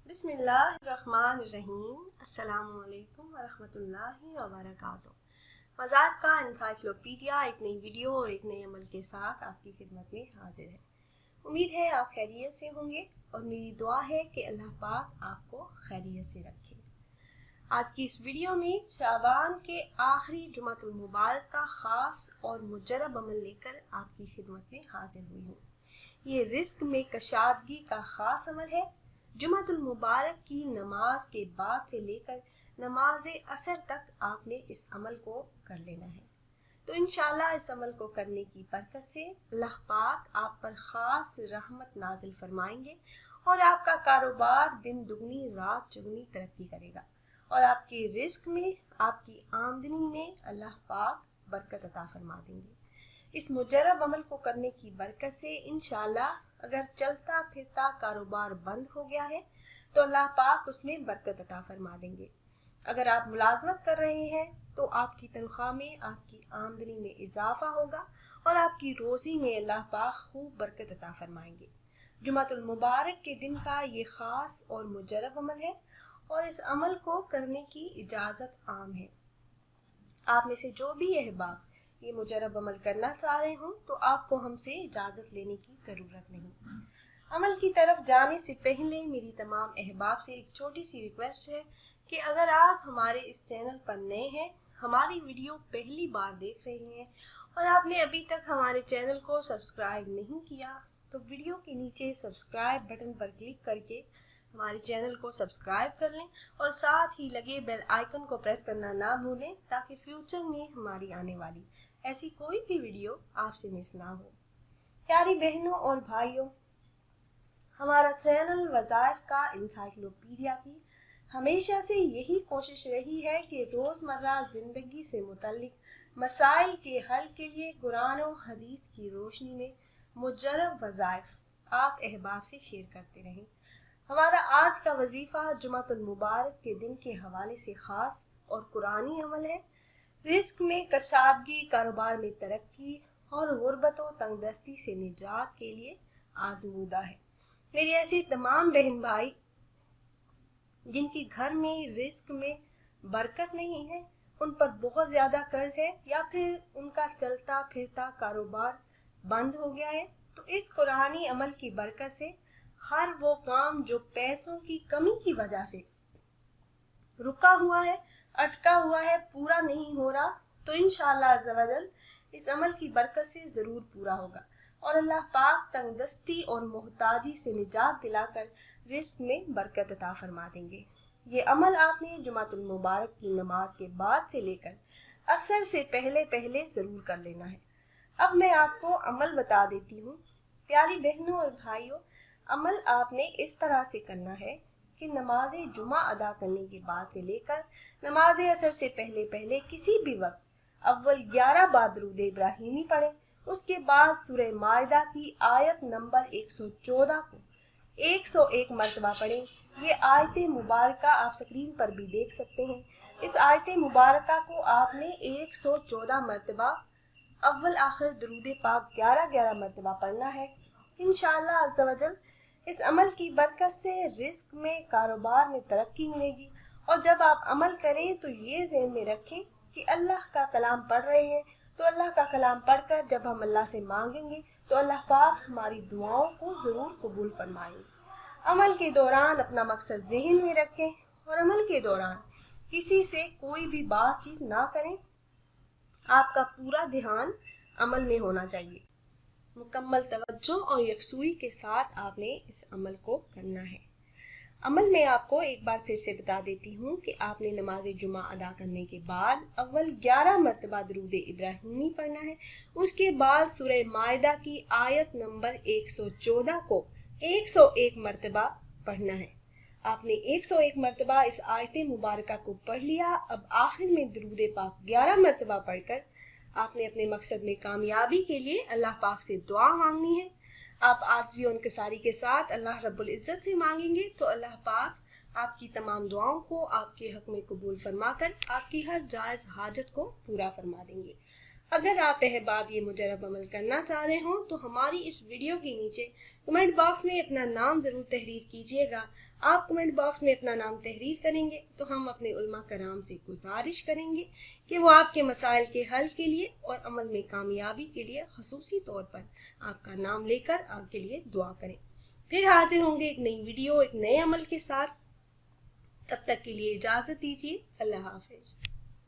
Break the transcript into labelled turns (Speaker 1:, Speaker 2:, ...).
Speaker 1: बिस्मिल्लाहिर्रहमानिर्रहीम। अस्सलामुअलैकुम वरहमतुल्लाहि वबरकातुहू। मज़ार का इंसाइक्लोपीडिया एक नई वीडियो और एक नए अमल के साथ आपकी खिदमत में हाजिर है। उम्मीद है आप खैरियत से होंगे और मेरी दुआ है कि अल्लाह पाक आपको खैरियत से रखे। आज की इस वीडियो में शाबान के आखिरी जुमातुल मुबारक का ख़ास और मुजरब अमल लेकर आपकी खिदमत में हाजिर हुई हूँ। ये रिस्क में कशादगी का ख़ास अमल है। जुमातुल मुबारक की नमाज के बाद से लेकर नमाज असर तक आपने इस अमल को कर लेना है। तो इंशाल्लाह इस अमल को करने की बरकत से अल्लाह पाक आप पर ख़ास रहमत नाजिल फरमाएंगे और आपका कारोबार दिन दुगनी रात चौगुनी तरक्की करेगा और आपके रिस्क में, आपकी आमदनी में अल्लाह पाक बरकत अता फरमा देंगे। इस मुजरब अमल को करने की बरकत से इंशाल्लाह अगर चलता फिरता कारोबार बंद हो गया है तो अल्लाह पाक उसमें बरकत अता फरमा देंगे। अगर आप मुलाजमत कर रहे हैं तो आपकी तनख्वाह में, आपकी आमदनी में इजाफा होगा और आपकी रोज़ी में अल्लाह पाक खूब बरकत अता फरमाएंगे। जुमातुल मुबारक के दिन का ये ख़ास और मुजरब अमल है और इस अमल को करने की इजाज़त आम है। आप में से जो भी अहबाब ये मुजरब अमल करना चाह रहे हो तो आपको हमसे इजाज़त लेने की ज़रूरत नहीं। अमल की तरफ जाने से पहले मेरी तमाम अहबाब से एक छोटी सी रिक्वेस्ट है कि अगर आप हमारे इस चैनल पर नए हैं, हमारी वीडियो पहली बार देख रहे हैं और आपने अभी तक हमारे चैनल को सब्सक्राइब नहीं किया तो वीडियो के नीचे सब्सक्राइब बटन पर क्लिक करके हमारे चैनल को सब्सक्राइब कर लें और साथ ही लगे बेल आइकन को प्रेस करना ना भूलें ताकि फ्यूचर में हमारी आने वाली ऐसी कोई भी वीडियो आपसे मिस ना हो। प्यारी बहनों और भाइयों, हमारा चैनल वज़ाइफ का इंसाइक्लोपीडिया की हमेशा से यही कोशिश रही है कि रोज़मर्रा ज़िंदगी से मुतल्लिक मसाइल के हल के लिए कुरान और हदीस की रोशनी में मुजरब वज़ाइफ आप अहबाब से शेयर करते रहें। हमारा आज का वजीफ़ा जुमातुल मुबारक के दिन के हवाले से ख़ास और कुरानी अमल है। रिस्क में कशादगी, कारोबार में तरक्की और गुर्बत व तंगदस्ती से निजात के लिए आजमूदा है। मेरी ऐसी तमाम बहन भाई जिनके घर में रिस्क में बरकत नहीं है, उन पर बहुत ज़्यादा कर्ज है या फिर उनका चलता फिरता कारोबार बंद हो गया है, तो इस कुरानी अमल की बरकत से हर वो काम जो पैसों की कमी की वजह से रुका हुआ है, अटका हुआ है, पूरा नहीं हो रहा, तो इंशाअल्लाह अज़्ज़वजल इस अमल की बरकत से ज़रूर पूरा होगा और अल्लाह पाक तंगदस्ती और मोहताजी से निजात दिलाकर रिस्क में बरकत अता फरमा देंगे। ये अमल आपने जुमातुल मुबारक की नमाज के बाद से लेकर असर से पहले पहले ज़रूर कर लेना है। अब मैं आपको अमल बता देती हूँ। प्यारी बहनों और भाइयों, अमल आपने इस तरह से करना है कि नमाज जुमा अदा करने के बाद से लेकर नमाज असर से पहले पहले किसी भी वक्त अव्वल 11 बार दुरूद इब्राहिमी पढ़ें। उसके बाद सूरह माइदा की आयत नंबर 114 को 101 मरतबा पढ़ें। ये आयत मुबारका आप स्क्रीन पर भी देख सकते हैं। इस आयत मुबारका को आपने 114 मरतबा अव्वल आखिर दुरूद पाक 11-11 मरतबा पढ़ना है। इंशाअल्लाह अज़्ज़वजल इस अमल की बरकत से रिस्क में, कारोबार में तरक्की मिलेगी। और जब आप अमल करें तो ये ज़हन में रखें कि अल्लाह का कलाम पढ़ रहे हैं, तो अल्लाह का कलाम पढ़कर जब हम अल्लाह से मांगेंगे तो अल्लाह पाक हमारी दुआओं को ज़रूर कबूल फरमाएंगे। अमल के दौरान अपना मकसद ज़हन में रखें और अमल के दौरान किसी से कोई भी बातचीत ना करें। आपका पूरा ध्यान अमल में होना चाहिए। मुकम्मल तवज्जो और यकसुई के साथ आपने इस अमल को करना है। अमल में आपको एक बार फिर से बता देती हूँ कि आपने नमाज जुमा अदा करने के बाद अव्वल 11 मरतबा दुरूद इब्राहिमी पढ़ना है। उसके बाद सूरह माइदा की आयत नंबर 114 को 101 मरतबा पढ़ना है। आपने 101 मरतबा इस आयत मुबारका को पढ़ लिया। अब आखिर में दुरूद पाक 11 मरतबा पढ़कर आपने अपने मकसद में कामयाबी के लिए अल्लाह पाक से दुआ मांगनी है। आप आजिज़ी और इंकिसारी के साथ अल्लाह रब्बुल इज़्ज़त से मांगेंगे तो अल्लाह पाक आपकी तमाम दुआओं को आपके हक में कबूल फरमाकर आपकी हर जायज़ हाजत को पूरा फरमा देंगे। अगर आप अहबाब ये मुजरब अमल करना चाह रहे हो तो हमारी इस वीडियो के नीचे कमेंट बॉक्स में अपना नाम ज़रूर तहरीर कीजिएगा। آپ کمنٹ باکس میں اپنا نام تحریر کریں گے تو ہم اپنے علماء کرام سے گزارش کریں گے کہ وہ آپ کے مسائل کے حل کے لیے اور عمل میں کامیابی کے لیے خصوصی طور پر آپ کا نام لے کر آپ کے لیے دعا کریں۔ پھر حاضر ہوں گے ایک نئی ویڈیو ایک نئے عمل کے ساتھ۔ تب تک کے لیے اجازت دیجیے۔ اللہ حافظ۔